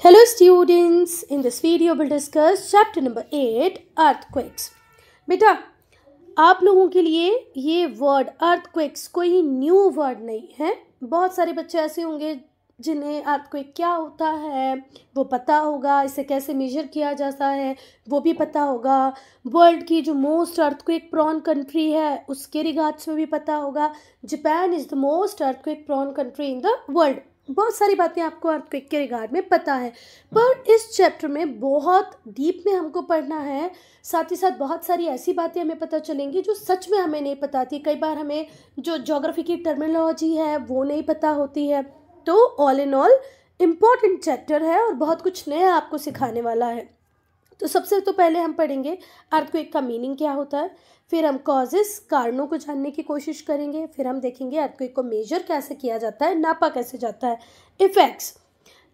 Hello students, in this video we'll discuss chapter number 8 earthquakes. बेटा आप लोगों के लिए ये वर्ड earthquakes कोई न्यू वर्ड नहीं है। बहुत सारे बच्चे ऐसे होंगे जिन्हें earthquake क्या होता है वो पता होगा, इसे कैसे मेजर किया जाता है वो भी पता होगा, वर्ल्ड की जो मोस्ट earthquake prone कंट्री है उसके रिगार्ड्स में भी पता होगा। Japan is the most earthquake prone country in the world. बहुत सारी बातें आपको अर्थक्वेक के रिगार्ड में पता है, पर इस चैप्टर में बहुत डीप में हमको पढ़ना है। साथ ही साथ बहुत सारी ऐसी बातें हमें पता चलेंगी जो सच में हमें नहीं पता थी। कई बार हमें जो ज्योग्राफी की टर्मिनोलॉजी है वो नहीं पता होती है। तो all in all important chapter है और बहुत कुछ नया आपको सिखाने वाला है। तो सबसे तो पहले हम पढ़ेंगे अर्थक्वेक का मीनिंग क्या होता है, फिर हम कॉजेस कारणों को जानने की कोशिश करेंगे, फिर हम देखेंगे अर्थक्वेक को मेजर कैसे किया जाता है, नापा कैसे जाता है। इफ़ेक्ट्स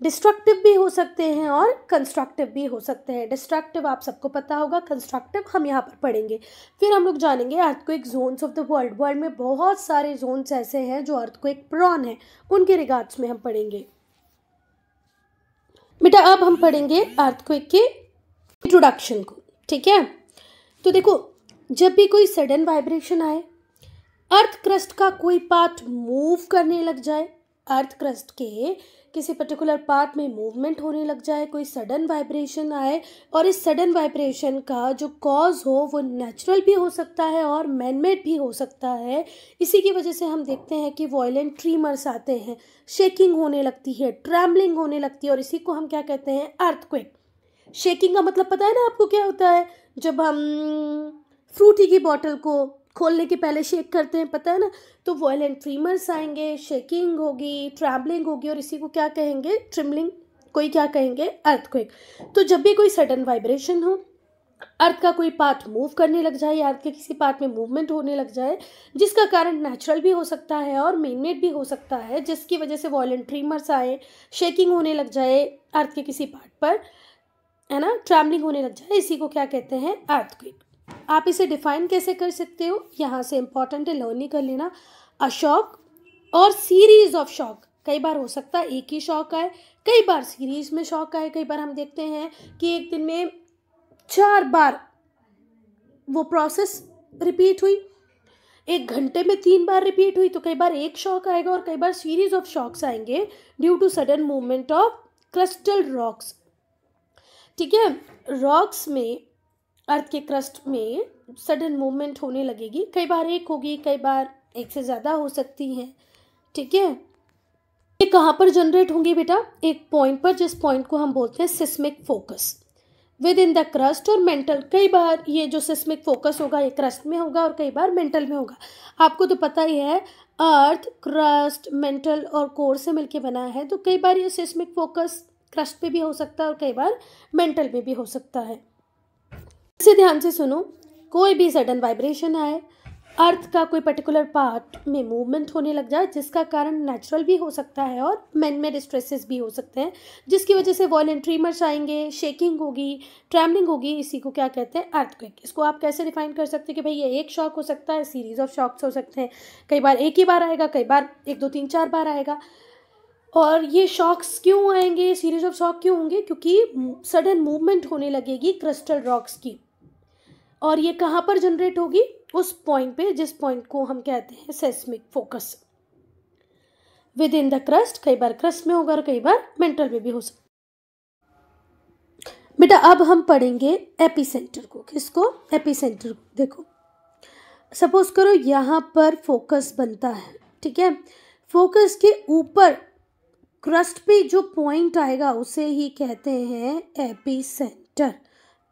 डिस्ट्रक्टिव भी हो सकते हैं और कंस्ट्रक्टिव भी हो सकते हैं। डिस्ट्रक्टिव आप सबको पता होगा, कंस्ट्रक्टिव हम यहाँ पर पढ़ेंगे। फिर हम लोग जानेंगे earthquake zones of the world. World में बहुत सारे जोन्स ऐसे हैं जो अर्थक्वेक प्रोन हैं, उनके रिगार्ड्स में हम पढ़ेंगे। बेटा अब हम पढ़ेंगे अर्थक्वेक के इंट्रोडक्शन को, ठीक है। तो देखो, जब भी कोई सडन वाइब्रेशन आए, अर्थ क्रस्ट का कोई पार्ट मूव करने लग जाए, अर्थ क्रस्ट के किसी पर्टिकुलर पार्ट में मूवमेंट होने लग जाए, कोई सडन वाइब्रेशन आए और इस सडन वाइब्रेशन का जो कॉज हो वो नेचुरल भी हो सकता है और मैनमेड भी हो सकता है। इसी की वजह से हम देखते हैं कि वॉयलेंट ट्रीमर्स आते हैं, शेकिंग होने लगती है, ट्रैम्बलिंग होने लगती है और इसी को हम क्या कहते हैं, अर्थक्वेक। शेकिंग का मतलब पता है ना आपको क्या होता है? जब हम फ्रूटी की बॉटल को खोलने के पहले शेक करते हैं, पता है ना। तो वॉयलेंट ट्रीमर्स आएंगे, शेकिंग होगी, ट्रैम्बलिंग होगी और इसी को क्या कहेंगे, ट्रिमलिंग, कोई क्या कहेंगे, अर्थक्वेक। तो जब भी कोई सडन वाइब्रेशन हो, अर्थ का कोई पार्ट मूव करने लग जाए या अर्थ के किसी पार्ट में मूवमेंट होने लग जाए, जिसका कारण नेचुरल भी हो सकता है और मैनमेड भी हो सकता है, जिसकी वजह से वॉयलेंट ट्रीमर्स आए, शेकिंग होने लग जाए अर्थ के किसी पार्ट पर, है ना, ट्रैम्बलिंग होने लग जाए, इसी को क्या कहते हैं, अर्थक्वेक। आप इसे डिफाइन कैसे कर सकते हो, यहाँ से इंपॉर्टेंट है, लर्न ही कर लेना। अ शॉक और सीरीज ऑफ शॉक, कई बार हो सकता है एक ही शॉक आए, कई बार सीरीज में शॉक आए। कई बार हम देखते हैं कि एक दिन में 4 बार वो प्रोसेस रिपीट हुई, एक घंटे में 3 बार रिपीट हुई, तो कई बार एक शॉक आएगा और कई बार सीरीज ऑफ शॉक्स आएंगे due to sudden movement of crystal rocks, ठीक है। रॉक्स में, अर्थ के क्रस्ट में सडन मूवमेंट होने लगेगी, कई बार एक होगी, कई बार एक से ज़्यादा हो सकती हैं, ठीक है। ये कहाँ पर जनरेट होंगी बेटा? एक पॉइंट पर, जिस पॉइंट को हम बोलते हैं seismic focus with in the crust और मेंटल। कई बार ये जो सिस्मिक फोकस होगा ये क्रस्ट में होगा और कई बार मेंटल में होगा। आपको तो पता ही है अर्थ क्रस्ट मेंटल और कोर से मिलके बना है, तो कई बार ये सिस्मिक फोकस क्रस्ट पे भी हो सकता है और कई बार मेंटल में भी हो सकता है। इसे ध्यान से सुनो, कोई भी सडन वाइब्रेशन आए, अर्थ का कोई पर्टिकुलर पार्ट में मूवमेंट होने लग जाए, जिसका कारण नेचुरल भी हो सकता है और मैनमेड स्ट्रेसेस भी हो सकते हैं, जिसकी वजह से वॉयलेंट ट्रीमर्स आएंगे, शेकिंग होगी, ट्रैम्बलिंग होगी, इसी को क्या कहते हैं, अर्थक्वेक। इसको आप कैसे डिफाइन कर सकते हैं कि भाई ये एक शॉक हो सकता है, सीरीज ऑफ शॉक्स हो सकते हैं, कई बार एक ही बार आएगा, कई बार 1 2 3 4 बार आएगा। और ये शॉक्स क्यों आएंगे, सीरीज ऑफ शॉक क्यों होंगे? क्योंकि सडन मूवमेंट होने लगेगी क्रिस्टल रॉक्स की, और ये कहाँ पर जनरेट होगी, उस पॉइंट पे जिस पॉइंट को हम कहते हैं seismic focus with in the crust. कई बार क्रस्ट में होगा और कई बार मेंटल में भी हो सकता। बेटा अब हम पढ़ेंगे एपिसेंटर को। किसको? एपिसेंटर को। देखो, सपोज करो यहाँ पर फोकस बनता है, ठीक है। फोकस के ऊपर क्रस्ट पे जो पॉइंट आएगा उसे ही कहते हैं एपिसेंटर।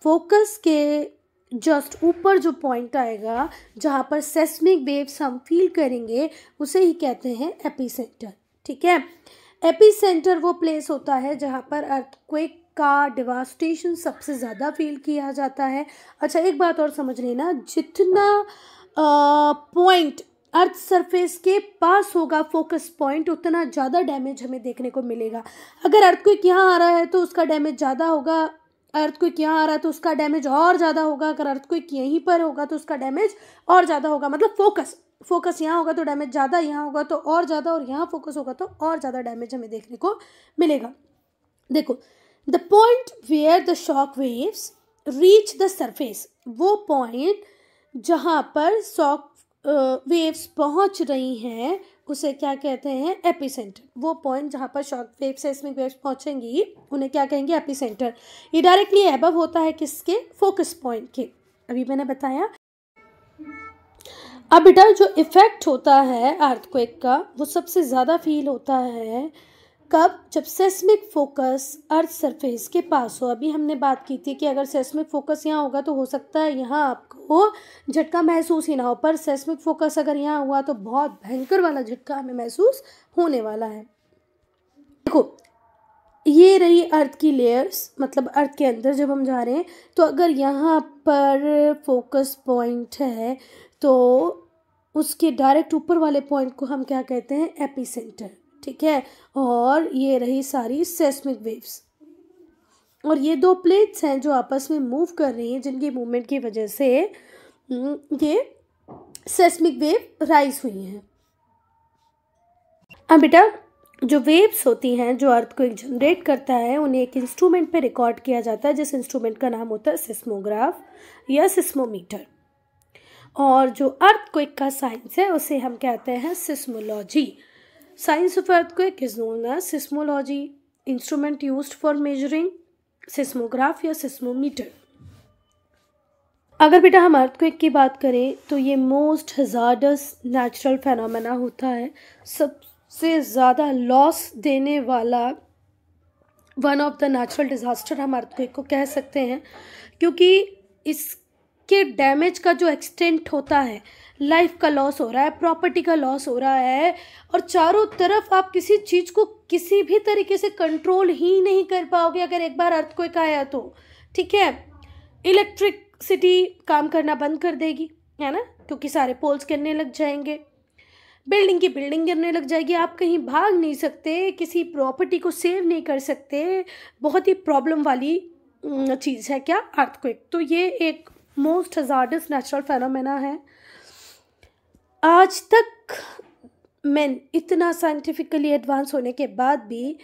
फोकस के जस्ट ऊपर जो पॉइंट आएगा जहाँ पर सेस्मिक वेव्स हम फील करेंगे उसे ही कहते हैं एपिसेंटर, ठीक है। एपिसेंटर वो प्लेस होता है जहाँ पर अर्थक्वेक का डिवास्टेशन सबसे ज़्यादा फील किया जाता है। अच्छा, एक बात और समझ लेना, जितना पॉइंट अर्थ सरफेस के पास होगा फोकस पॉइंट, उतना ज़्यादा डैमेज हमें देखने को मिलेगा। अगर अर्थक्वेक यहाँ आ रहा है तो उसका डैमेज ज़्यादा होगा, अर्थक्वेक यहाँ आ रहा है तो उसका डैमेज और ज़्यादा होगा, अगर अर्थक्वेक यहीं पर होगा तो उसका डैमेज और ज़्यादा होगा। मतलब फोकस यहाँ होगा तो डैमेज ज़्यादा, यहाँ होगा तो और ज़्यादा, और यहाँ फोकस होगा तो और ज़्यादा डैमेज हमें देखने को मिलेगा। देखो, the point where the shock waves reach the surface, वो पॉइंट जहाँ पर शॉक वेव्स पहुँच रही हैं उसे क्या कहते हैं, एपिसेंटर। वो पॉइंट जहाँ पर शॉक वेव सेस्मिक वेव्स पहुँचेंगी उन्हें क्या कहेंगे, एपिसेंटर। ये डायरेक्टली एबव होता है किसके, फोकस पॉइंट के, अभी मैंने बताया। अब बेटा जो इफेक्ट होता है अर्थक्वेक का वो सबसे ज़्यादा फील होता है कब, जब सेस्मिक फोकस अर्थ सरफेस के पास हो। अभी हमने बात की थी कि अगर सेस्मिक फोकस यहाँ होगा तो हो सकता है यहाँ आपको झटका महसूस ही ना हो, पर सेस्मिक फोकस अगर यहाँ हुआ तो बहुत भयंकर वाला झटका हमें महसूस होने वाला है। देखो ये रही अर्थ की लेयर्स, मतलब अर्थ के अंदर जब हम जा रहे हैं तो अगर यहाँ पर फोकस पॉइंट है तो उसके डायरेक्ट ऊपर वाले पॉइंट को हम क्या कहते हैं, एपिसेंटर। ठीक है, और ये रही सारी सेस्मिक वेव्स, और ये दो प्लेट्स हैं जो आपस में मूव कर रही हैं, जिनकी मूवमेंट की वजह से ये सेस्मिक वेव राइज हुई हैं। अब बेटा जो वेव्स होती हैं जो अर्थ को एक जनरेट करता है उन्हें एक इंस्ट्रूमेंट पे रिकॉर्ड किया जाता है, जिस इंस्ट्रूमेंट का नाम होता है सिस्मोग्राफ या सिस्मोमीटर। और जो अर्थक्वेक का साइंस है उसे हम कहते हैं seismology. Science of earthquake is known as seismology. Instrument used for measuring, seismograph या सिस्मोमीटर। अगर बेटा हम अर्थक्वेक की बात करें तो ये मोस्ट हजार्डस नेचुरल फेनोमेना होता है, सबसे ज़्यादा लॉस देने वाला one of the natural disaster हम अर्थक्वेक को कह सकते हैं, क्योंकि इसके डैमेज का जो एक्सटेंट होता है, लाइफ का लॉस हो रहा है, प्रॉपर्टी का लॉस हो रहा है, और चारों तरफ आप किसी चीज़ को किसी भी तरीके से कंट्रोल ही नहीं कर पाओगे अगर एक बार अर्थक्वेक आया तो। ठीक है, इलेक्ट्रिसिटी काम करना बंद कर देगी, है ना, क्योंकि सारे पोल्स गिरने लग जाएंगे, बिल्डिंग की बिल्डिंग गिरने लग जाएगी, आप कहीं भाग नहीं सकते, किसी प्रॉपर्टी को सेव नहीं कर सकते। बहुत ही प्रॉब्लम वाली चीज़ है क्या, अर्थक्वेक। तो ये एक मोस्ट हजार्डस नेचुरल फेनोमेना है। आज तक मैन इतना साइंटिफिकली एडवांस होने के बाद भी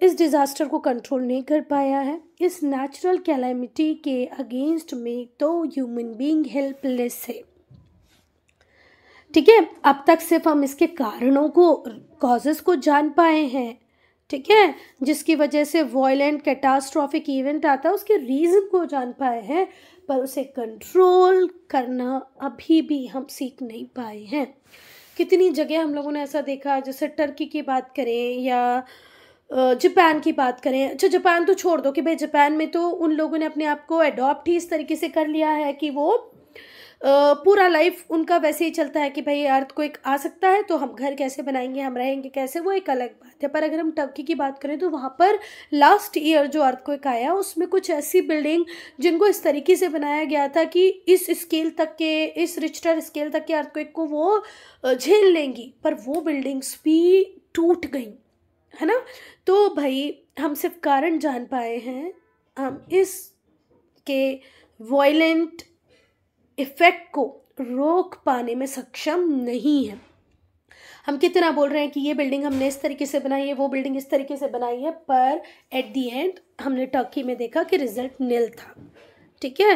इस डिज़ास्टर को कंट्रोल नहीं कर पाया है। इस नेचुरल कैलेमिटी के अगेंस्ट में तो ह्यूमन बीइंग हेल्पलेस है। ठीक है, अब तक सिर्फ हम इसके कारणों को, कॉजेस को जान पाए हैं, ठीक है, जिसकी वजह से वॉयलेंट कैटास्ट्रॉफिक इवेंट आता है उसके रीज़न को जान पाए हैं, पर उसे कंट्रोल करना अभी भी हम सीख नहीं पाए हैं। कितनी जगह हम लोगों ने ऐसा देखा, जैसे टर्की की बात करें या जापान की बात करें। अच्छा जापान तो छोड़ दो कि भाई जापान में तो उन लोगों ने अपने आप को अडॉप्ट ही इस तरीके से कर लिया है कि वो पूरा लाइफ उनका वैसे ही चलता है कि भाई अर्थक्वेक आ सकता है तो हम घर कैसे बनाएंगे, हम रहेंगे कैसे, वो एक अलग बात है। पर अगर हम टर्की की बात करें तो वहाँ पर लास्ट ईयर जो अर्थक्वेक आया उसमें कुछ ऐसी बिल्डिंग जिनको इस तरीके से बनाया गया था कि इस स्केल तक के, इस रिक्टर स्केल तक के अर्थक्वेक को वो झेल लेंगी, पर वो बिल्डिंग्स भी टूट गई, है ना। तो भाई हम सिर्फ कारण जान पाए हैं, हम इस के वॉयलेंट इफ़ेक्ट को रोक पाने में सक्षम नहीं है। हम कितना बोल रहे हैं कि ये बिल्डिंग हमने इस तरीके से बनाई है, वो बिल्डिंग इस तरीके से बनाई है, पर एट दी एंड हमने टर्की में देखा कि रिजल्ट निल था। ठीक है,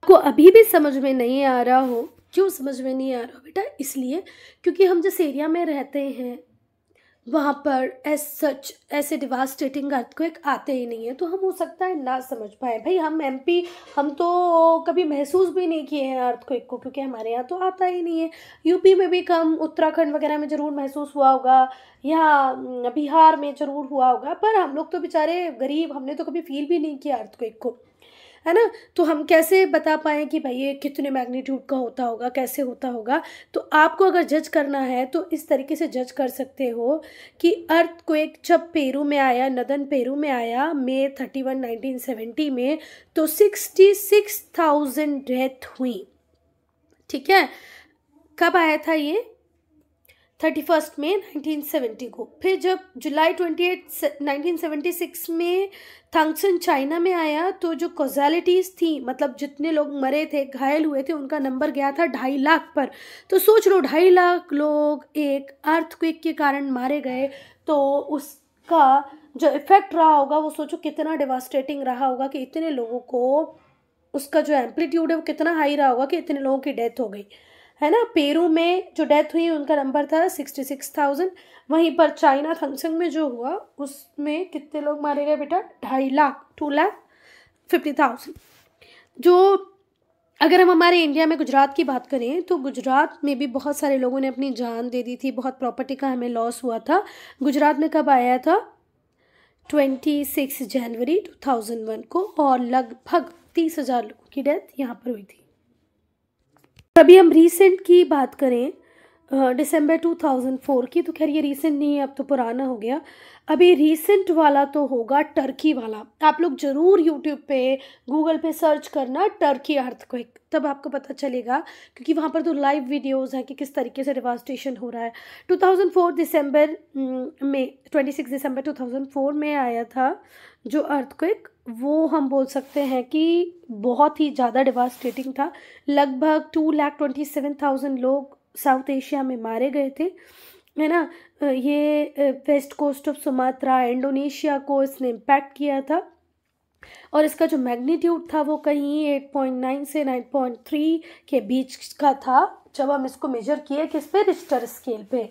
आपको अभी भी समझ में नहीं आ रहा हो, क्यों समझ में नहीं आ रहा बेटा, इसलिए क्योंकि हम जिस एरिया में रहते हैं वहाँ पर सच ऐसे डिवास्टेटिंग अर्थक्वेक आते ही नहीं है, तो हम हो सकता है ना समझ पाए। भाई हम एमपी, हम तो कभी महसूस भी नहीं किए हैं अर्थक्वेक को, क्योंकि हमारे यहाँ तो आता ही नहीं है। यूपी में भी कम, उत्तराखंड वगैरह में ज़रूर महसूस हुआ होगा, यहाँ बिहार में ज़रूर हुआ होगा, पर हम लोग तो बेचारे गरीब, हमने तो कभी फील भी नहीं किया अर्थक्वेक को, है ना। तो हम कैसे बता पाएँ कि भाई ये कितने मैग्नीट्यूड का होता होगा, कैसे होता होगा। तो आपको अगर जज करना है तो इस तरीके से जज कर सकते हो कि अर्थक्वेक जब पेरू में आया, नदन पेरू में आया May 31, 1970 में, तो 66,000 डेथ हुई। ठीक है, कब आया था ये, 31 मई 1970 को। फिर जब जुलाई 28, 1976 में थंगसन चाइना में आया, तो जो कॉजेलिटीज़ थी, मतलब जितने लोग मरे थे, घायल हुए थे, उनका नंबर गया था 2.5 लाख पर। तो सोच लो 2.5 लाख लोग एक अर्थक्वेक के कारण मारे गए, तो उस का जो इफ़ेक्ट रहा होगा वो सोचो कितना डिवास्टेटिंग रहा होगा कि इतने लोगों को उसका जो एम्पलीट्यूड है वो कितना हाई रहा होगा कि इतने लोगों की डेथ हो गई, है ना। पेरू में जो डेथ हुई उनका नंबर था 66,000। वहीं पर चाइना थंगसेंग में जो हुआ उसमें कितने लोग मारे गए बेटा, 2.5 लाख, 2,50,000। जो अगर हम हमारे इंडिया में गुजरात की बात करें तो गुजरात में भी बहुत सारे लोगों ने अपनी जान दे दी थी, बहुत प्रॉपर्टी का हमें लॉस हुआ था। गुजरात में कब आया था, 26 जनवरी 2001 को, और लगभग 30,000 लोगों की डेथ यहाँ पर हुई थी। अभी हम रीसेंट की बात करें दिसंबर 2004 की, तो खैर ये रीसेंट नहीं है, अब तो पुराना हो गया। अभी रीसेंट वाला तो होगा टर्की वाला। आप लोग ज़रूर यूट्यूब पे, गूगल पे सर्च करना टर्की अर्थक्वेक, तब आपको पता चलेगा, क्योंकि वहाँ पर तो लाइव वीडियोस हैं कि किस तरीके से डिवास्टेशन हो रहा है। 2004 दिसंबर में 26 दिसंबर 2004 में आया था जो अर्थक्वेक, वो हम बोल सकते हैं कि बहुत ही ज़्यादा डिवास्टेटिंग था। लगभग 2,27,000 लोग साउथ एशिया में मारे गए थे, है ना। ये west coast of Sumatra, Indonesia को इसने इम्पैक्ट किया था, और इसका जो मैग्नीट्यूड था वो कहीं 8.9 से 9.3 के बीच का था जब हम इसको मेजर किए किस पे, रिक्टर स्केल पे,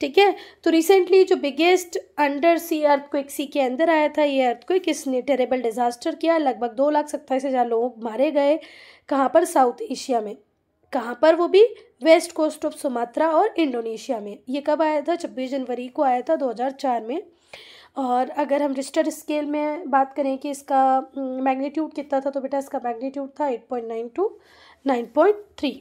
ठीक है। तो रिसेंटली जो बिगेस्ट अंडर सी अर्थक्वेक सी के अंदर आया था ये अर्थक्वेक, इसने टेरेबल डिजास्टर किया। लगभग 2,27,000 लोग मारे गए। कहाँ पर, साउथ एशिया में। कहाँ पर, वो भी वेस्ट कोस्ट ऑफ सुमात्रा और इंडोनेशिया में। ये कब आया था, 26 जनवरी को आया था 2004 में। और अगर हम रिक्टर स्केल में बात करें कि इसका मैग्नीट्यूड कितना था, तो बेटा इसका मैग्नीट्यूड था 8.9 टू 9.3।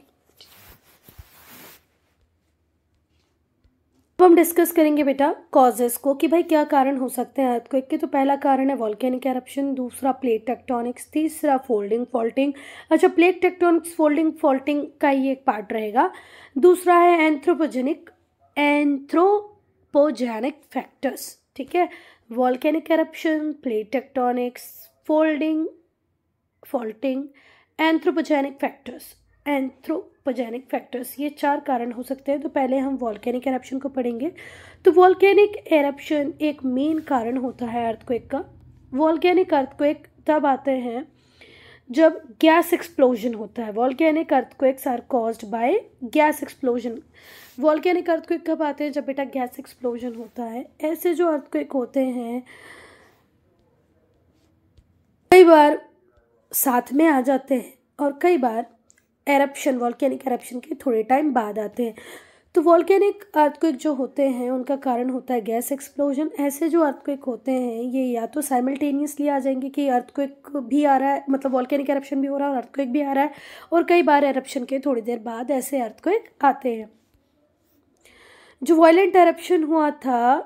अब हम डिस्कस करेंगे बेटा कॉजेस को कि भाई क्या कारण हो सकते हैं अर्थक्वेक के। तो पहला कारण है वॉल्केनिक एरप्शन, दूसरा प्लेट टेक्टोनिक्स, तीसरा फोल्डिंग फॉल्टिंग। अच्छा, प्लेट टेक्टोनिक्स फोल्डिंग फॉल्टिंग का ही एक पार्ट रहेगा। दूसरा है एंथ्रोपोजेनिक फैक्टर्स, ठीक है। Volcanic eruption, plate tectonics, folding faulting, anthropogenic factors, ये 4 कारण हो सकते हैं। तो पहले हम वॉल्केनिक एरप्शन को पढ़ेंगे। तो वॉल्केनिक एरप्शन एक मेन कारण होता है अर्थक्वेक का। वॉल्केनिक अर्थक्वेक तब आते हैं जब गैस एक्सप्लोजन होता है। Volcanic earthquakes are caused by gas explosion. Volcanic earthquake कब आते हैं, जब बेटा गैस एक्सप्लोजन होता है। ऐसे जो अर्थक्वेक होते हैं कई बार साथ में आ जाते हैं और कई बार एरप्शन, वॉल्केनिक एरप्शन के थोड़े टाइम बाद आते हैं। तो वॉल्केनिक अर्थक्वेक जो होते हैं उनका कारण होता है गैस एक्सप्लोजन। ऐसे जो अर्थक्वेक होते हैं ये या तो साइमल्टेनियसली आ जाएंगे कि अर्थक्वेक भी आ रहा है, मतलब वॉल्केनिक एरप्शन भी हो रहा है और अर्थक्वेक भी आ रहा है, और कई बार एरप्शन के थोड़ी देर बाद ऐसे अर्थक्वेक आते हैं। जो वायलेंट एरप्शन हुआ था,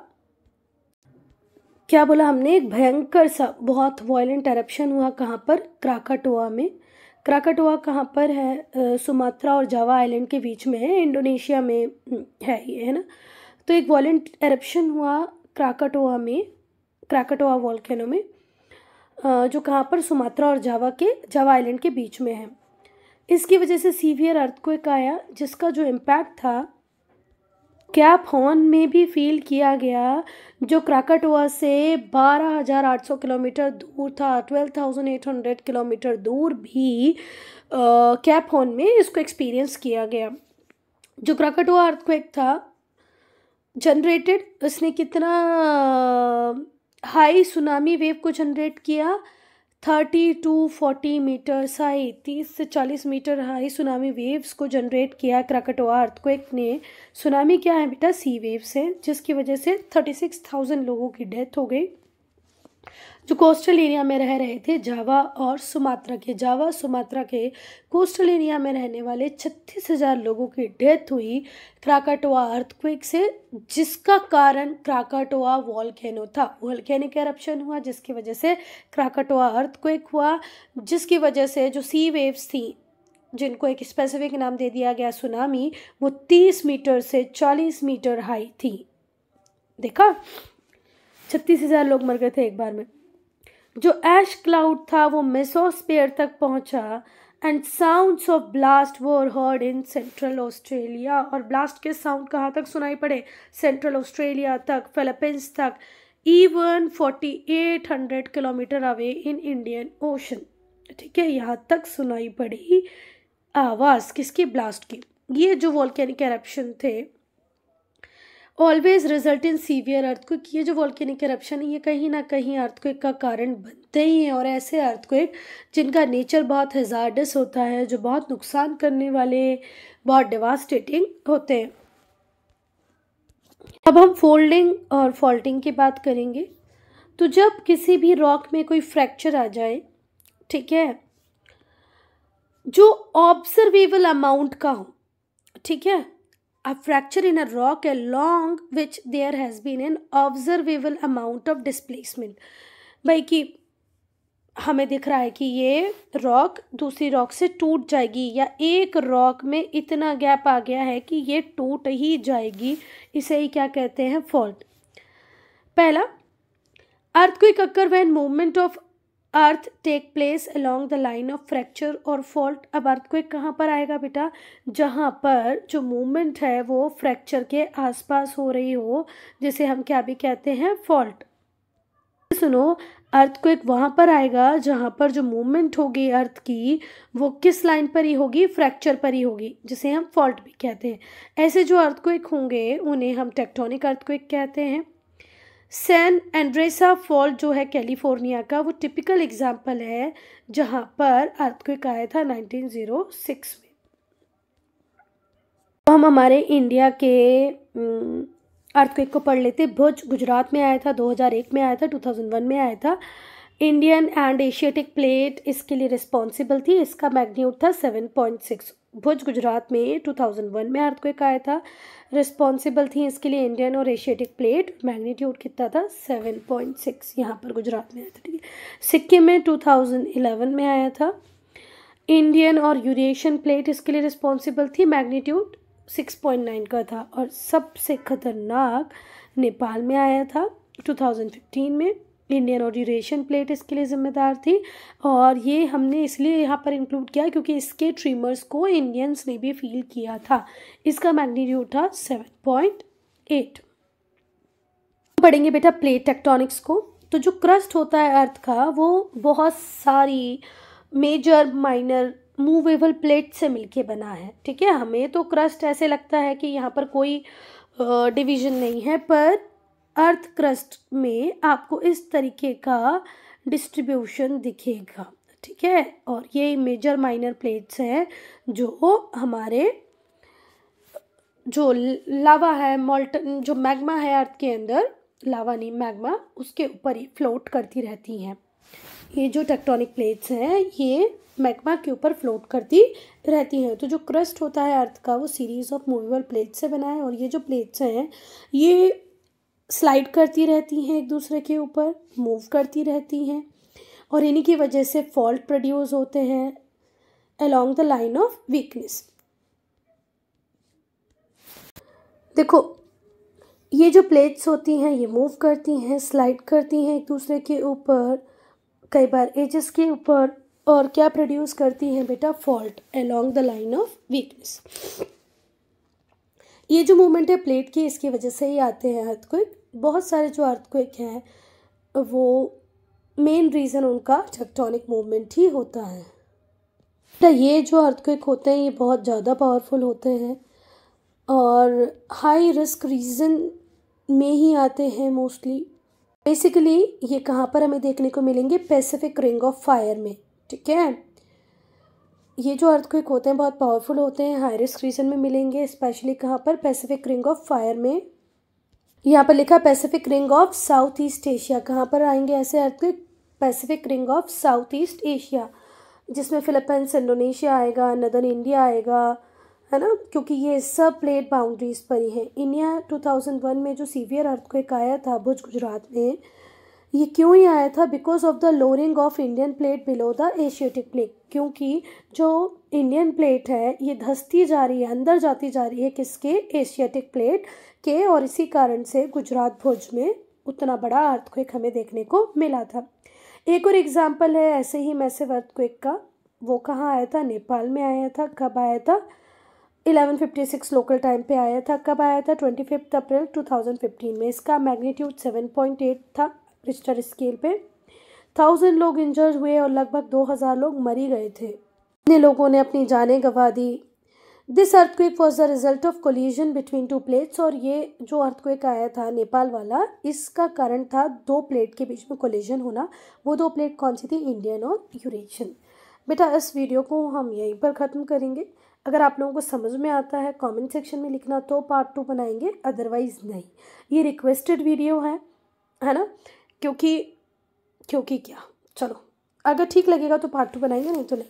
क्या बोला हमने, एक भयंकर सा बहुत वायलेंट एरप्शन हुआ। कहाँ पर, क्राकाटोआ में। क्राकाटोआ कहाँ पर है, सुमात्रा और जावा आइलैंड के बीच में है, इंडोनेशिया में है ये, है ना। तो एक वायलेंट एरप्शन हुआ क्राकाटोआ में, क्राकाटोआ वॉल्केनो में, जो कहाँ पर, सुमात्रा और जावा आइलैंड के बीच में है। इसकी वजह से सीवियर अर्थक्वेक आया, जिसका जो इम्पैक्ट था कैप हॉर्न में भी फील किया गया, जो क्राकाटोआ से 12,800 किलोमीटर दूर था। 12,800 किलोमीटर दूर भी कैप हॉर्न में इसको एक्सपीरियंस किया गया। जो क्राकाटोआ अर्थक्वेक था जनरेटेड, उसने कितना हाई सुनामी वेव को जनरेट किया, 30 to 40 मीटर्स हाई, 30 से 40 मीटर हाई सुनामी वेव्स को जनरेट किया क्राकाटोआ अर्थक्वेक ने। सुनामी क्या है बेटा, सी वेव्स है, जिसकी वजह से 36,000 लोगों की डेथ हो गई, जो कोस्टल एरिया में रह रहे थे जावा और सुमात्रा के। जावा सुमात्रा के कोस्टल एरिया में रहने वाले 36,000 लोगों की डेथ हुई क्राकाटोआ अर्थक्वेक से, जिसका कारण क्राकाटोआ वॉल्केनो था। वॉल्केनिक एरप्शन हुआ जिसकी वजह से क्राकाटोआ अर्थक्वेक हुआ, जिसकी वजह से जो सी वेव्स थी, जिनको एक स्पेसिफिक नाम दे दिया गया सुनामी, वो 30 मीटर से 40 मीटर हाई थी। देखा, 36,000 लोग मर गए थे एक बार में। जो ऐश क्लाउड था वो मेसोस्फीयर तक पहुंचा and sounds of blast were heard in central Australia. और ब्लास्ट के साउंड कहाँ तक सुनाई पड़े, सेंट्रल ऑस्ट्रेलिया तक, फिलीपींस तक। even 4800 kilometre away in Indian ocean. ठीक है, यहाँ तक सुनाई पड़ी आवाज़ किसकी? ब्लास्ट की। ये जो वॉल्केनिक एरप्शन थे always result in severe earthquake. ये जो वॉल्केनिक एरप्शन है ये कहीं ना कहीं अर्थक्वेक का कारण बनते ही हैं, और ऐसे अर्थक्वेक जिनका नेचर बहुत हैजार्डस होता है, जो बहुत नुकसान करने वाले, बहुत डिवास्टेटिंग होते हैं। अब हम फोल्डिंग और फॉल्टिंग की बात करेंगे। तो जब किसी भी रॉक में कोई फ्रैक्चर आ जाए, ठीक है, जो ऑब्जर्वेबल अमाउंट का हो, ठीक है, a fracture in a rock along which there has been an observable amount of displacement। भाई कि हमें दिख रहा है कि ये रॉक दूसरी रॉक से टूट जाएगी, या एक रॉक में इतना गैप आ गया है कि ये टूट ही जाएगी, इसे ही क्या कहते हैं? फॉल्ट। पहला, earthquake occur when movement of earth take place along the line of fracture और फॉल्ट। अब अर्थक्वेक कहाँ पर आएगा बेटा? जहाँ पर जो मूवमेंट है वो फ्रैक्चर के आसपास हो रही हो, जिसे हम क्या भी कहते हैं? फॉल्ट। सुनो, अर्थक्वेक वहाँ पर आएगा जहाँ पर जो मूवमेंट होगी अर्थ की वो किस लाइन पर ही होगी? फ्रैक्चर पर ही होगी, जिसे हम फॉल्ट भी कहते हैं। ऐसे जो अर्थक्वेक होंगे उन्हें हम टेक्टोनिक अर्थक्वेक कहते हैं। सैन एंड्रेसा फॉल्ट जो है कैलिफोर्निया का, वो टिपिकल एग्जाम्पल है जहाँ पर अर्थक्वेक आया था 1906 में। तो हम हमारे इंडिया के अर्थक्वेक को पढ़ लेते। भुज गुजरात में आया था, 2001 में आया था, 2001 में आया था। इंडियन एंड एशियाटिक प्लेट इसके लिए रिस्पॉन्सिबल थी, इसका मैग्नीट्यूड था 7.6। भुज गुजरात में 2001 में अर्थक्वेक आया था, रिस्पॉन्सिबल थी इसके लिए इंडियन और एशियाटिक प्लेट, मैग्नीट्यूड कितना था? 7.6, यहाँ पर गुजरात में आया था। ठीक है, सिक्किम में 2011 में आया था। इंडियन और यूरेशियन प्लेट इसके लिए रिस्पॉन्सिबल थी, मैग्नीट्यूड 6.9 का था। और सबसे खतरनाक नेपाल में आया था 2015 में, इंडियन और यूरेशियन प्लेट इसके लिए जिम्मेदार थी। और ये हमने इसलिए यहाँ पर इंक्लूड किया क्योंकि इसके ट्रिमर्स को इंडियंस ने भी फील किया था। इसका मैग्नीट्यूड था 7.8। पढ़ेंगे बेटा प्लेट टेक्टोनिक्स को। तो जो क्रस्ट होता है अर्थ का वो बहुत सारी मेजर माइनर मूवेबल प्लेट से मिलके बना है। ठीक है, हमें तो क्रस्ट ऐसे लगता है कि यहाँ पर कोई डिवीजन नहीं है, पर अर्थ क्रस्ट में आपको इस तरीके का डिस्ट्रीब्यूशन दिखेगा। ठीक है, और ये मेजर माइनर प्लेट्स हैं जो हमारे जो लावा है, मॉल्टन जो मैग्मा है अर्थ के अंदर, लावा नहीं मैग्मा, उसके ऊपर ही फ्लोट करती रहती हैं। ये जो टेक्टोनिक प्लेट्स हैं ये मैग्मा के ऊपर फ्लोट करती रहती हैं। तो जो क्रस्ट होता है अर्थ का वो सीरीज ऑफ मूवेबल प्लेट्स से बना है, और ये जो प्लेट्स हैं ये स्लाइड करती रहती हैं एक दूसरे के ऊपर, मूव करती रहती हैं, और इन्हीं की वजह से फॉल्ट प्रोड्यूस होते हैं along the line of weakness. देखो, ये जो प्लेट्स होती हैं ये मूव करती हैं, स्लाइड करती हैं एक दूसरे के ऊपर, कई बार एजेस के ऊपर, और क्या प्रोड्यूस करती हैं बेटा? Fault along the line of weakness. ये जो मूवमेंट है प्लेट की, इसकी वजह से ही आते हैं अर्थक्वेक। बहुत सारे जो अर्थक्वेक हैं वो मेन रीज़न उनका टेक्टोनिक मूवमेंट ही होता है। तो ये जो अर्थक्वेक होते हैं ये बहुत ज़्यादा पावरफुल होते हैं और हाई रिस्क रीजन में ही आते हैं मोस्टली। बेसिकली ये कहाँ पर हमें देखने को मिलेंगे? पैसिफिक रिंग ऑफ फायर में। ठीक है, ये जो अर्थक्वेक होते हैं बहुत पावरफुल होते हैं, हाई रिस्क रीजन में मिलेंगे, स्पेशली कहाँ पर? पैसिफिक रिंग ऑफ फायर में। यहाँ पर लिखा Pacific ring of south east Asia. कहाँ पर आएंगे ऐसे earthquake? Pacific ring of south east Asia, जिसमें फिलीपींस, इंडोनेशिया आएगा, नदर्न इंडिया आएगा, है ना, क्योंकि ये सब प्लेट बाउंड्रीज पर ही है। इंडिया 2001 में जो सीवियर अर्थक्वेक आया था भुज गुजरात में, ये क्यों ही आया था? Because of the lowering of Indian plate below the Asiatic plate. क्योंकि जो इंडियन प्लेट है ये धंसती जा रही है, अंदर जाती जा रही है किसके? एशियाटिक प्लेट के, और इसी कारण से गुजरात भुज में उतना बड़ा अर्थक्वेक हमें देखने को मिला था। एक और एग्जाम्पल है ऐसे ही मैसिव अर्थक्वेक का, वो कहाँ आया था? नेपाल में आया था। कब आया था? 11:56 लोकल टाइम पे आया था। कब आया था? 25 अप्रैल 2015 में। इसका मैग्नीट्यूड 7.8 था रिश्टर स्केल पे। 1000 लोग इंजर्ड हुए और लगभग 2000 लोग मरी गए थे। इतने लोगों ने अपनी जानें गंवा दी। This earthquake was the result of collision between two plates. और ये जो अर्थक्वेक आया था नेपाल वाला, इसका कारण था दो प्लेट के बीच में कोलिजन होना। वो दो प्लेट कौन सी थी? इंडियन और यूरेशियन। बेटा इस वीडियो को हम यहीं पर ख़त्म करेंगे। अगर आप लोगों को समझ में आता है कमेंट सेक्शन में लिखना, तो पार्ट 2 बनाएंगे, अदरवाइज़ नहीं। ये रिक्वेस्टेड वीडियो है ना, क्योंकि क्या, चलो अगर ठीक लगेगा तो पार्ट 2 बनाएंगे, नहीं तो नहीं।